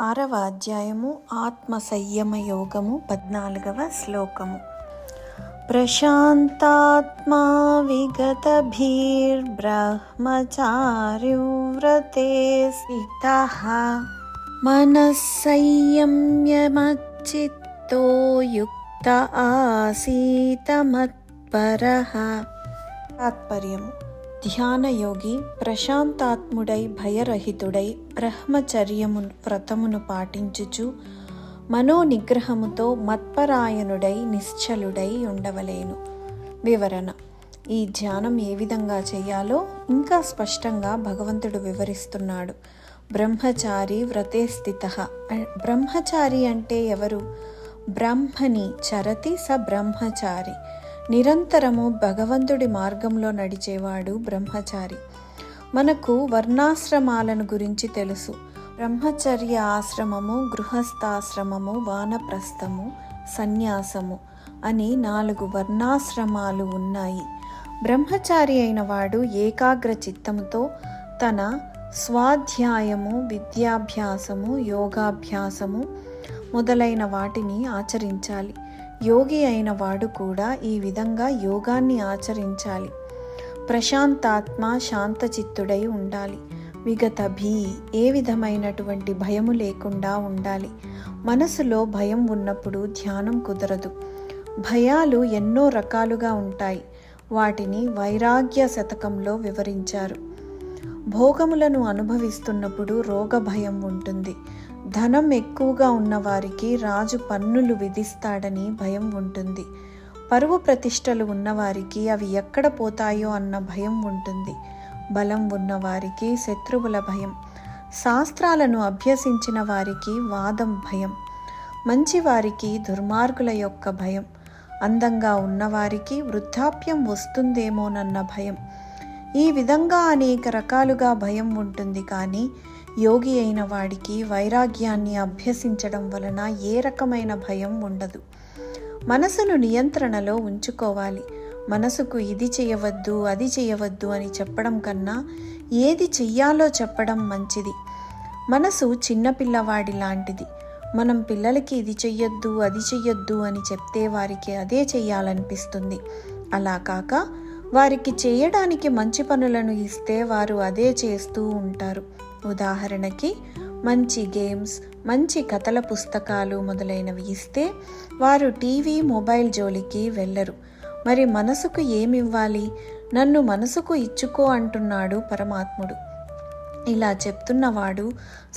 6వ అధ్యాయము ఆత్మ సంయమ యోగము 14వ శ్లోకము. ప్రశాంతాత్మా విగతభీర్బ్రహ్మచార్యువ్రతే స్థితః మనస్సంయమ్యమచ్చిత్తో యుక్త ఆసీత మత్పరః. తాత్పర్యము: ధ్యానయోగి ప్రశాంతాత్ముడై భయరహితుడై బ్రహ్మచర్యము వ్రతమును పాటించుచు మనోనిగ్రహముతో మత్పరాయణుడై నిశ్చలుడై ఉండవలేను. వివరణ: ఈ ధ్యానం ఏ విధంగా చేయాలో ఇంకా స్పష్టంగా భగవంతుడు వివరిస్తున్నాడు. బ్రహ్మచారి వ్రతే స్థితః. బ్రహ్మచారి అంటే ఎవరు? బ్రహ్మని చరతి స బ్రహ్మచారి. నిరంతరము భగవంతుడి మార్గంలో నడిచేవాడు బ్రహ్మచారి. మనకు వర్ణాశ్రమాలను గురించి తెలుసు. బ్రహ్మచర్య ఆశ్రమము, గృహస్థాశ్రమము, వానప్రస్థము, సన్యాసము అని 4 వర్ణాశ్రమాలు ఉన్నాయి. బ్రహ్మచారి అయిన వాడు ఏకాగ్ర చిత్తముతో తన స్వాధ్యాయము, విద్యాభ్యాసము, యోగాభ్యాసము మొదలైన వాటిని ఆచరించాలి. యోగి అయిన వాడు కూడా ఈ విధంగా యోగాన్ని ఆచరించాలి. ప్రశాంతాత్మ, శాంతచిత్తుడై ఉండాలి. విగతభీ, ఏ విధమైనటువంటి భయము లేకుండా ఉండాలి. మనసులో భయం ఉన్నప్పుడు ధ్యానం కుదరదు. భయాలు ఎన్నో రకాలుగా ఉంటాయి. వాటిని వైరాగ్య శతకంలో వివరించారు. భోగములను అనుభవిస్తున్నప్పుడు రోగ భయం ఉంటుంది. ధనం ఎక్కువగా ఉన్నవారికి రాజు పన్నులు విధిస్తాడని భయం ఉంటుంది. పరువు ప్రతిష్టలు ఉన్నవారికి అవి ఎక్కడ పోతాయో అన్న భయం ఉంటుంది. బలం ఉన్నవారికి శత్రువుల భయం. శాస్త్రాలను అభ్యసించిన వారికి వాదం భయం. మంచివారికి దుర్మార్గుల యొక్క భయం. అందంగా ఉన్నవారికి వృద్ధాప్యం వస్తుందేమోనన్న భయం. ఈ విధంగా అనేక రకాలుగా భయం ఉంటుంది. కానీ యోగి అయిన వాడికి వైరాగ్యాన్ని అభ్యసించడం వలన ఏ రకమైన భయం ఉండదు. మనసును నియంత్రణలో ఉంచుకోవాలి. మనసుకు ఇది చేయవద్దు, అది చేయవద్దు అని చెప్పడం కన్నా ఏది చెయ్యాలో చెప్పడం మంచిది. మనసు చిన్నపిల్లవాడి లాంటిది. మనం పిల్లలకి ఇది చెయ్యొద్దు, అది చెయ్యొద్దు అని చెప్తే వారికి అదే చెయ్యాలనిపిస్తుంది. అలా కాక వారికి చేయడానికి మంచి పనులను ఇస్తే వారు అదే చేస్తూ ఉంటారు. ఉదాహరణకి మంచి గేమ్స్, మంచి కథల పుస్తకాలు మొదలైనవి ఇస్తే వారు టీవీ, మొబైల్ జోలికి వెళ్ళరు. మరి మనసుకు ఏమివ్వాలి? నన్ను మనసుకు ఇచ్చుకో అంటున్నాడు పరమాత్ముడు. ఇలా చెప్తున్నవాడు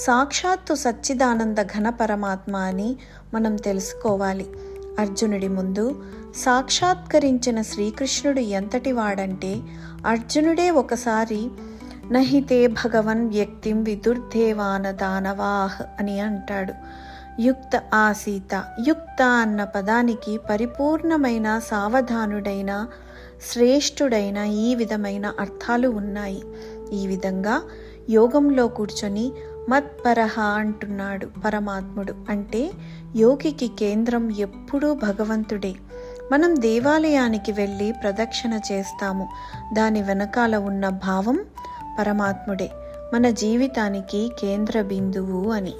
సాక్షాత్తు సచ్చిదానంద ఘన పరమాత్మ అని మనం తెలుసుకోవాలి. అర్జునుడి ముందు సాక్షాత్కరించిన శ్రీకృష్ణుడు ఎంతటి వాడంటే అర్జునుడే ఒకసారి నహితే భగవన్ వ్యక్తిం విదుర్దేవాన దానవాహ్ అని అంటాడు. యుక్త ఆసీత. యుక్త అన్న పదానికి పరిపూర్ణమైన, సావధానుడైన, శ్రేష్ఠుడైన ఈ విధమైన అర్థాలు ఉన్నాయి. ఈ విధంగా యోగంలో కూర్చొని మత్పరహ అంటున్నాడు పరమాత్ముడు. అంటే యోగికి కేంద్రం ఎప్పుడూ భగవంతుడే. మనం దేవాలయానికి వెళ్ళి ప్రదక్షిణ చేస్తాము. దాని వెనకాల ఉన్న భావం పరమాత్ముడే, మన జీవితానికి కేంద్ర బిందువు అని.